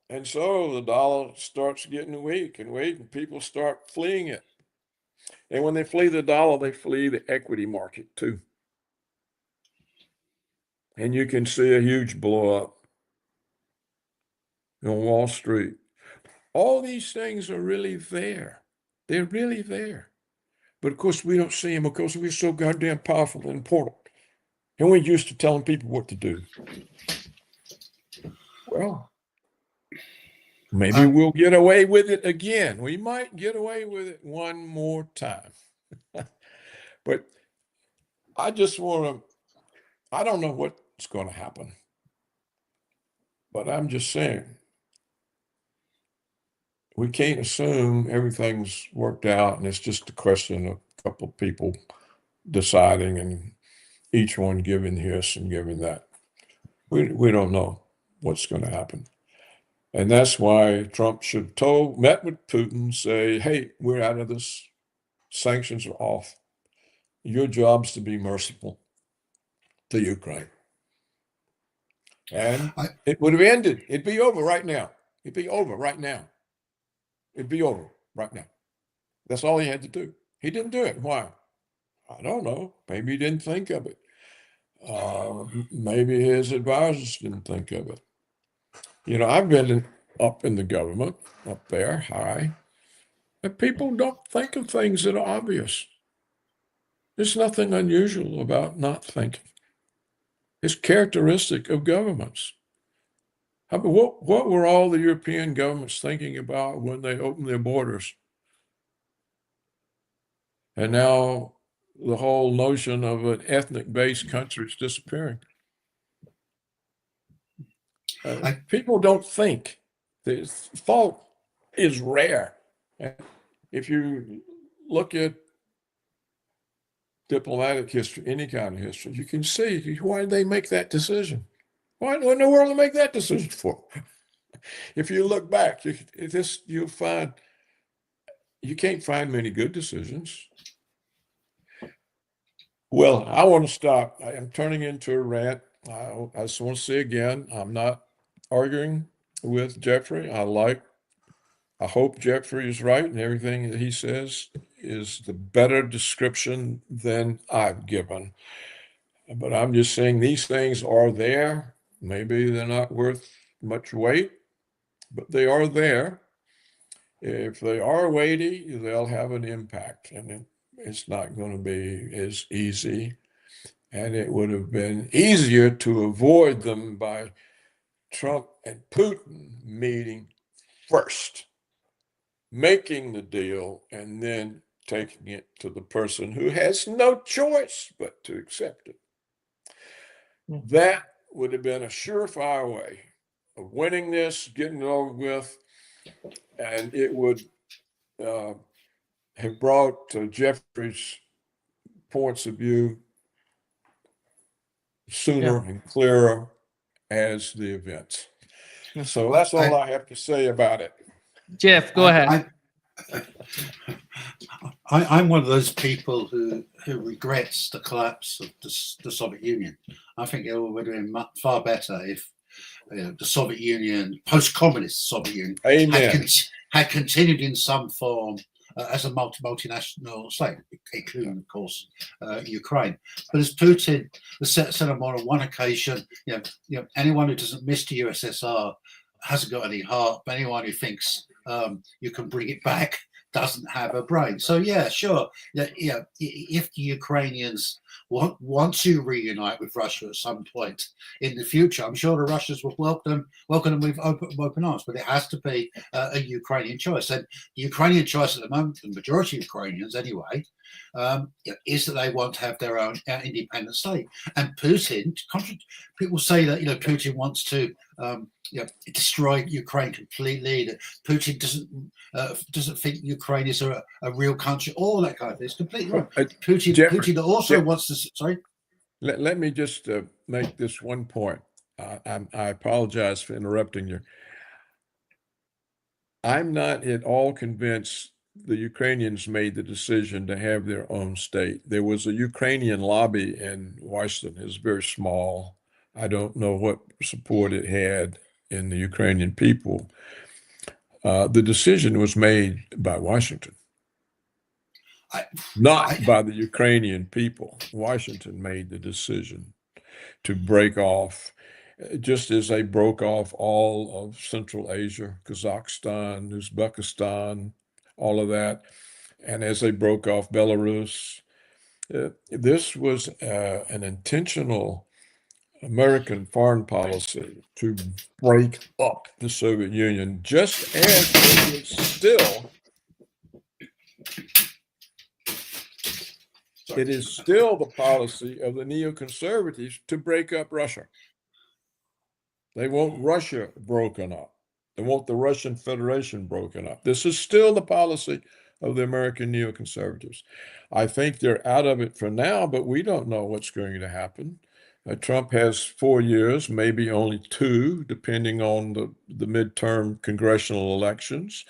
And so the dollar starts getting weak, and people start fleeing it. And when they flee the dollar, they flee the equity market too. And you can see a huge blow up on Wall Street. All these things are really there. They're really there. But of course, we don't see them because we're so goddamn powerful and important. And we're used to telling people what to do. Well, maybe we'll get away with it again. We might get away with it one more time. But I just I don't know what's going to happen. But I'm just saying, we can't assume everything's worked out and it's just a question of a couple of people deciding and each one giving this and giving that. We don't know what's going to happen. And that's why Trump should have met with Putin, say, hey, we're out of this. Sanctions are off. Your job's to be merciful to Ukraine. And it would have ended. It'd be over right now. It'd be over right now. It'd be over right now. That's all he had to do. He didn't do it. Why? I don't know. Maybe he didn't think of it. Maybe his advisors didn't think of it. You know, I've been up in the government, up there, high, and people don't think of things that are obvious. There's nothing unusual about not thinking. It's characteristic of governments. What were all the European governments thinking about when they opened their borders? And now the whole notion of an ethnic-based country is disappearing. People don't think. Thought is rare. If you look at diplomatic history, any kind of history, you can see why did they make that decision? Why in the world to make that decision for? If you look back, you'll find you can't find many good decisions. Well, I want to stop. I am turning into a rant. I just want to say again, I'm not arguing with Geoffrey. I hope Geoffrey is right and everything that he says is the better description than I've given. But I'm just saying these things are there. Maybe they're not worth much weight, but they are there. If they are weighty, they'll have an impact, and it's not going to be as easy. And it would have been easier to avoid them by Trump and Putin meeting first, making the deal, and then taking it to the person who has no choice but to accept it. That would have been a surefire way of winning this, getting it over with, and it would have brought Geoffrey's points of view sooner and clearer as the events. So that's all I have to say about it. Jeff, go ahead. I'm one of those people who regrets the collapse of the Soviet Union. I think it would have been far better if the Soviet Union, post-communist Soviet Union, had continued in some form as a multinational state, including, of course, Ukraine. But as Putin has said on more than one occasion, anyone who doesn't miss the USSR hasn't got any heart. But anyone who thinks you can bring it back doesn't have a brain. So yeah, sure. If the Ukrainians want to reunite with Russia at some point in the future, I'm sure the Russians will welcome them with open arms. But it has to be a Ukrainian choice. And the Ukrainian choice at the moment, the majority of Ukrainians anyway, is that they want to have their own independent state. And Putin, people say that Putin wants to destroy Ukraine completely. That Putin doesn't think Ukraine is a real country. All that kind of thing. It's completely wrong. Putin also wants to. Sorry. Let me just make this one point. I apologize for interrupting you. I'm not at all convinced the Ukrainians made the decision to have their own state. There was a Ukrainian lobby in Washington. It was very small. I don't know what support it had in the Ukrainian people. The decision was made by Washington, not by the Ukrainian people. Washington made the decision to break off, just as they broke off all of Central Asia, Kazakhstan, Uzbekistan, all of that. And as they broke off Belarus, this was an intentional American foreign policy to break up the Soviet Union, just as it is still. It is still the policy of the neoconservatives to break up Russia. They want Russia broken up. They want the Russian Federation broken up. This is still the policy of the American neoconservatives. I think they're out of it for now, but we don't know what's going to happen. Trump has 4 years, maybe only 2, depending on the midterm congressional elections.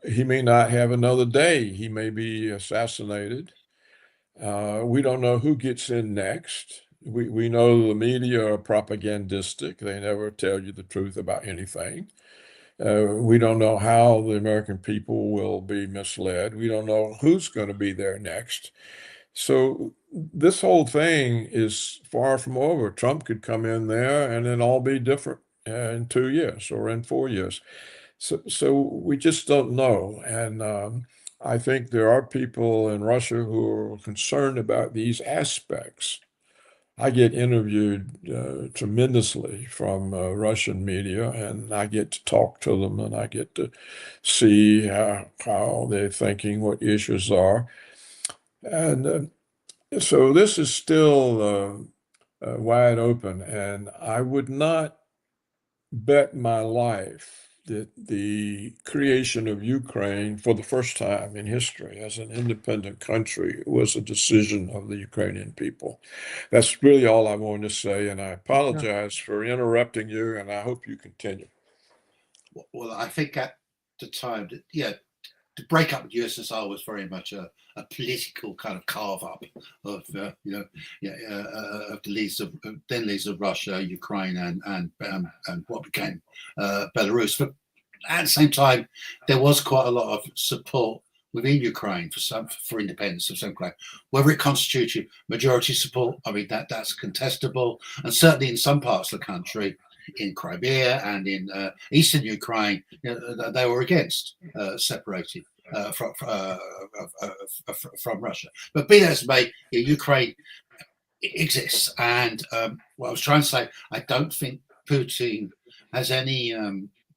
He may not have another day. He may be assassinated. We don't know who gets in next. We know the media are propagandistic. They never tell you the truth about anything. We don't know how the American people will be misled. We don't know who's going to be there next. So this whole thing is far from over. Trump could come in there and then all be different in 2 years or in 4 years. So we just don't know. And I think there are people in Russia who are concerned about these aspects. I get interviewed tremendously from Russian media, and I get to talk to them, and I get to see how they're thinking, what issues are. And so this is still wide open, and I would not bet my life that the creation of Ukraine for the first time in history as an independent country was a decision of the Ukrainian people. That's really all I wanted to say, and I apologize for interrupting you, and I hope you continue. Well, I think at the time, to break up the USSR was very much a political kind of carve up of the leaders of then leaders of Russia, Ukraine, and what became Belarus. But at the same time, there was quite a lot of support within Ukraine for independence of some kind. Whether it constituted majority support, I mean that's contestable, and certainly in some parts of the country, in Crimea and in eastern Ukraine, they were against separating from Russia. But be that as may, Ukraine exists, and what I was trying to say, I don't think Putin has any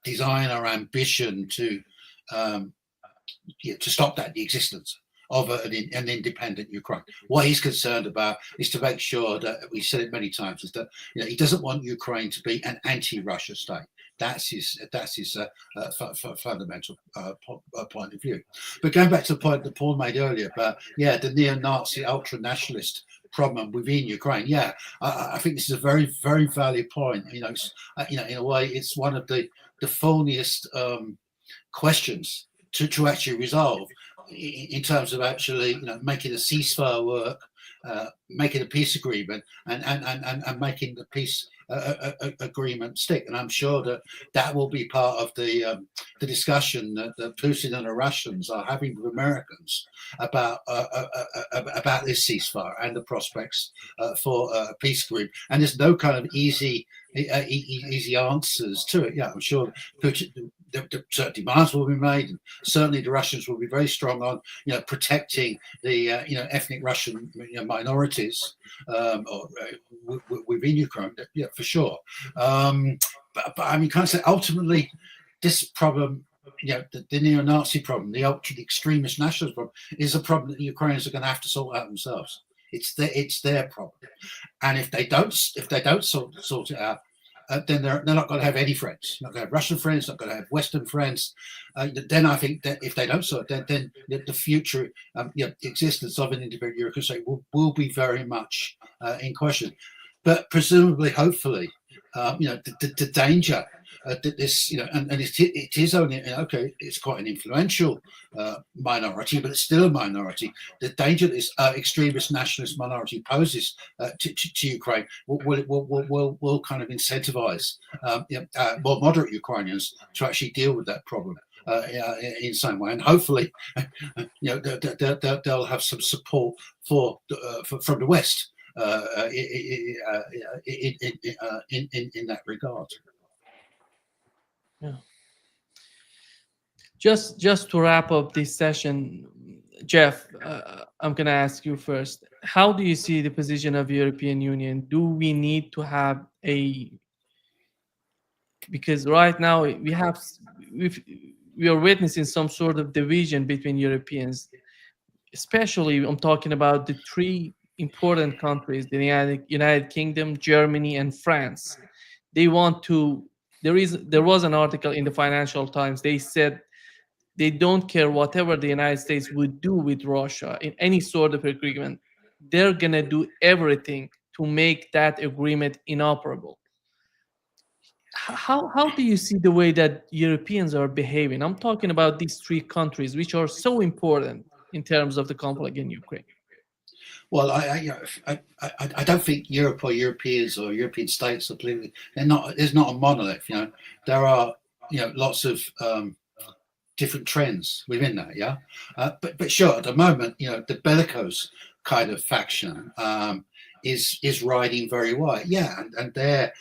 desire or ambition to stop the existence of an independent Ukraine. What he's concerned about is to make sure that, we said it many times, is that he doesn't want Ukraine to be an anti-Russia state. That's his fundamental point of view. But going back to the point that Paul made earlier about the neo-Nazi ultra-nationalist problem within Ukraine, I think this is a very, very valid point. In a way, it's one of the thorniest questions to actually resolve in terms of actually making a ceasefire work, making a peace agreement, and making the peace agreement stick. And I'm sure that will be part of the discussion that Putin and the Russians are having with Americans about this ceasefire and the prospects for a peace agreement. And there's no kind of easy answers to it. Yeah, I'm sure Putin, certain demands will be made, and certainly the Russians will be very strong on protecting the ethnic Russian minorities within Ukraine. Yeah, for sure. But I mean, kind of say ultimately, this problem, the neo-Nazi problem, the extremist nationalist problem, is a problem that the Ukrainians are going to have to sort out themselves. It's their problem, and if they don't sort it out, then they're not going to have any friends. Not going to have Russian friends. Not going to have Western friends. Then I think that if they don't sort it, then the future existence of an independent European state will be very much in question. But presumably, hopefully, the danger that this, and it is only it's quite an influential minority, but it's still a minority. The danger that this extremist nationalist minority poses to Ukraine will kind of incentivize more moderate Ukrainians to actually deal with that problem in some way, and hopefully, they'll have some support from the West. In that regard. Yeah. Just to wrap up this session, Jeff, I'm going to ask you first. How do you see the position of the European Union? Do we need to have because right now we are witnessing some sort of division between Europeans, especially I'm talking about the three important countries, the United Kingdom, Germany, and France. They want to. There was an article in the Financial Times. They said they don't care whatever the United States would do with Russia in any sort of agreement. They're gonna do everything to make that agreement inoperable. How do you see the way that Europeans are behaving? I'm talking about these three countries, which are so important in terms of the conflict in Ukraine. Well, I don't think Europe or Europeans or European states are politically. There's not a monolith. There are lots of different trends within that. Yeah, but sure, at the moment, the bellicose kind of faction is riding very wide. Yeah, and they've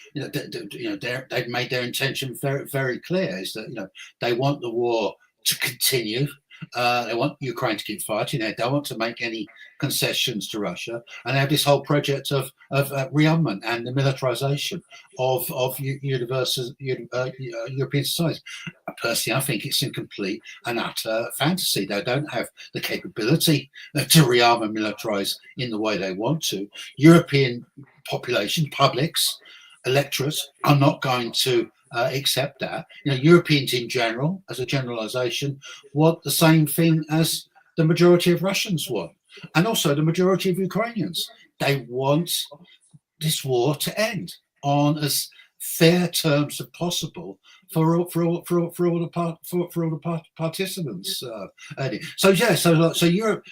made their intention very, very clear. Is that they want the war to continue. They want Ukraine to keep fighting. They don't want to make any concessions to Russia, and they have this whole project of rearmament and the militarization of European societies. Personally, I think it's a complete and utter fantasy. They don't have the capability to rearm and militarize in the way they want to. European population, publics, electorates are not going to accept that. Europeans in general, as a generalization, want the same thing as the majority of Russians want, and also the majority of Ukrainians. They want this war to end on as fair terms as possible for all the participants. So Europe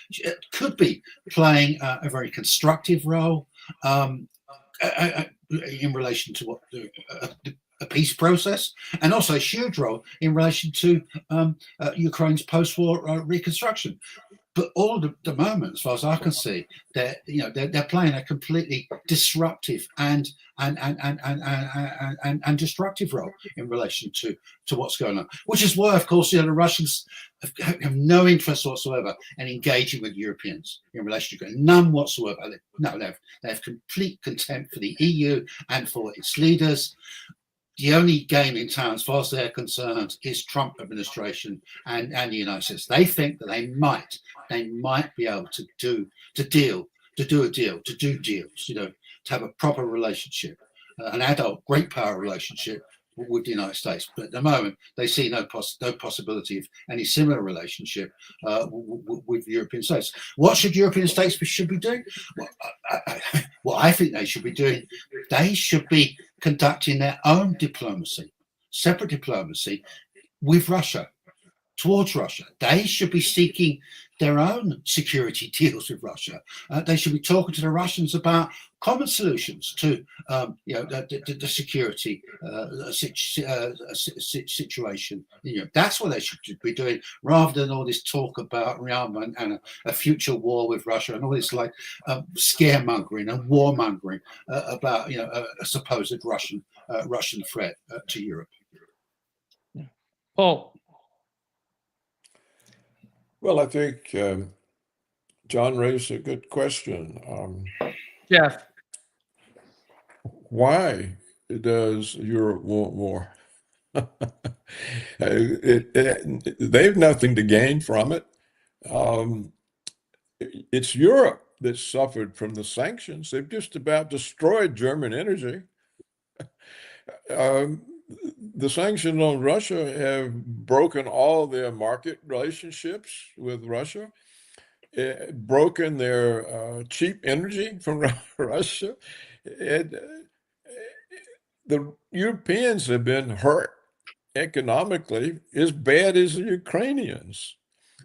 could be playing a very constructive role in relation to what a peace process, and also a huge role in relation to Ukraine's post-war reconstruction. But all the moment, as far as I can see, they're playing a completely disruptive and destructive role in relation to what's going on. Which is why, of course, the Russians have no interest whatsoever in engaging with Europeans in relation to Ukraine. None whatsoever. They have complete contempt for the EU and for its leaders. The only game in town, as far as they're concerned, is Trump administration and the United States. They think that they might be able to do deals, to have a proper relationship, an adult great power relationship with the United States. But at the moment, they see no possibility of any similar relationship with European states. What should European states should be doing? Well, what I think they should be doing, they should be conducting their own diplomacy, separate diplomacy with Russia, towards Russia. They should be seeking their own security deals with Russia. They should be talking to the Russians about common solutions to the security situation. That's what they should be doing, rather than all this talk about rearmament and a future war with Russia and all this like scaremongering and warmongering about a supposed Russian threat to Europe. Paul. Well, I think John raised a good question. Jeff. Why does Europe want war? They have nothing to gain from it. It's Europe that suffered from the sanctions. They've just about destroyed German energy. The sanctions on Russia have broken all their market relationships with Russia, broken their cheap energy from Russia. The Europeans have been hurt economically as bad as the Ukrainians.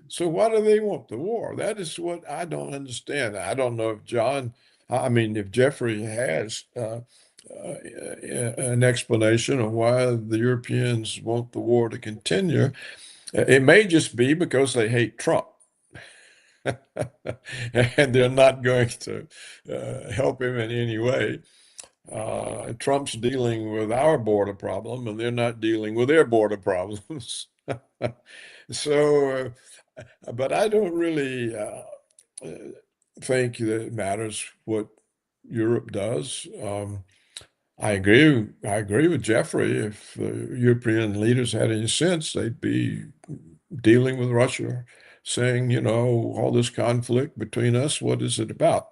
So why do they want the war? That is what I don't understand. I don't know if if Geoffrey has an explanation of why the Europeans want the war to continue. It may just be because they hate Trump. And they're not going to help him in any way. Trump's dealing with our border problem, and they're not dealing with their border problems. So, but I don't really think that it matters what Europe does. I agree with Geoffrey. If the European leaders had any sense, they'd be dealing with Russia, saying, all this conflict between us, what is it about?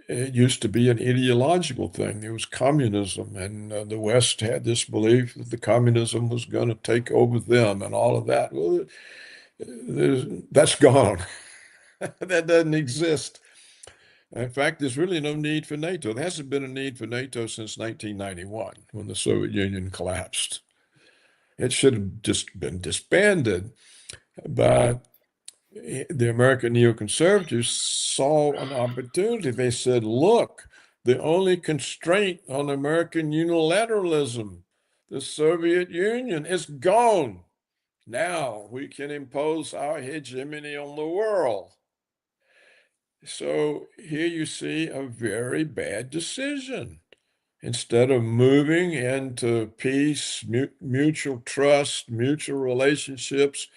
It used to be an ideological thing. It was communism, and the West had this belief that the communism was going to take over them and all of that. Well, that's gone. That doesn't exist. In fact, there's really no need for NATO. There hasn't been a need for NATO since 1991, when the Soviet Union collapsed. It should have just been disbanded. But the American neoconservatives saw an opportunity. They said, look, the only constraint on American unilateralism, the Soviet Union, is gone. Now we can impose our hegemony on the world. So here you see a very bad decision. Instead of moving into peace, mutual trust, mutual relationships,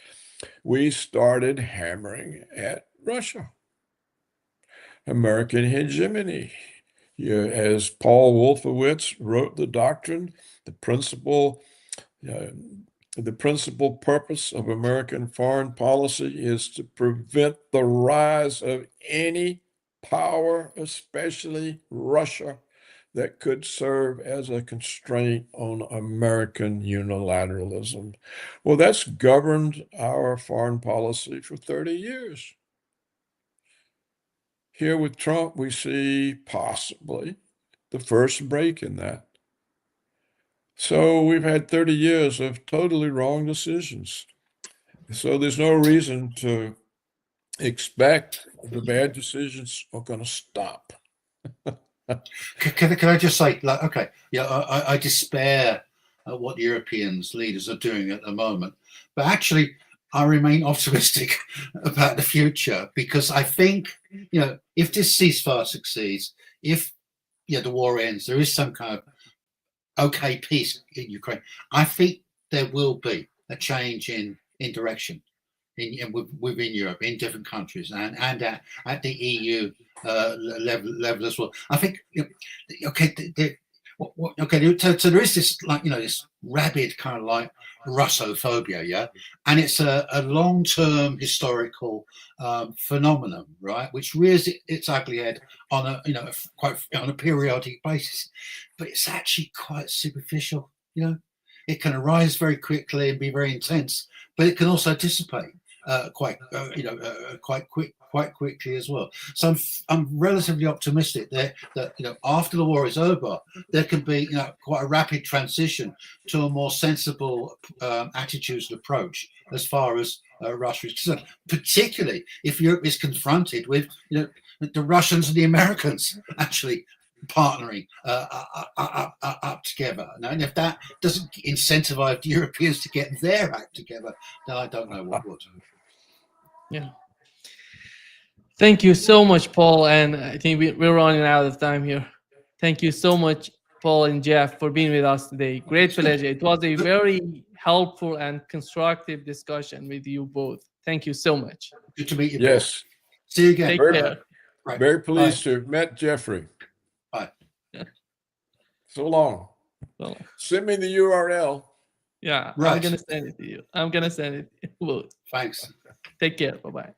we started hammering at Russia. American hegemony. As Paul Wolfowitz wrote the doctrine, the principal purpose of American foreign policy is to prevent the rise of any power, especially Russia, that could serve as a constraint on American unilateralism. Well, that's governed our foreign policy for 30 years. Here with Trump, we see possibly the first break in that. So we've had 30 years of totally wrong decisions. So there's no reason to expect the bad decisions are going to stop. Can I just say, I despair at what European leaders are doing at the moment, but actually I remain optimistic about the future, because I think, if this ceasefire succeeds, if the war ends, there is some kind of peace in Ukraine, I think there will be a change in direction within Europe, in different countries, and at the EU level as well. I think so there is this this rabid kind of like Russophobia, and it's a long-term historical phenomenon, right, which rears its ugly head on a periodic basis, but it's actually quite superficial. It can arise very quickly and be very intense, but it can also dissipate quite quickly as well. So I'm relatively optimistic that after the war is over, there can be quite a rapid transition to a more sensible attitudes and approach as far as Russia is concerned, particularly if Europe is confronted with the Russians and the Americans actually partnering up together. And if that doesn't incentivize the Europeans to get their act together, then I don't know what would. Yeah. Thank you so much, Paul. And I think we're running out of time here. Thank you so much, Paul and Jeff, for being with us today. Great pleasure. It was a very helpful and constructive discussion with you both. Thank you so much. Good to meet you. Yes. See you again. Take Very- care. Right. Very pleased to have met Geoffrey. Bye. So long. Well, Send me the URL. yeah, I'm Right. going to send it to you. I'm going to send it to you both. Thanks. Take care. Bye-bye.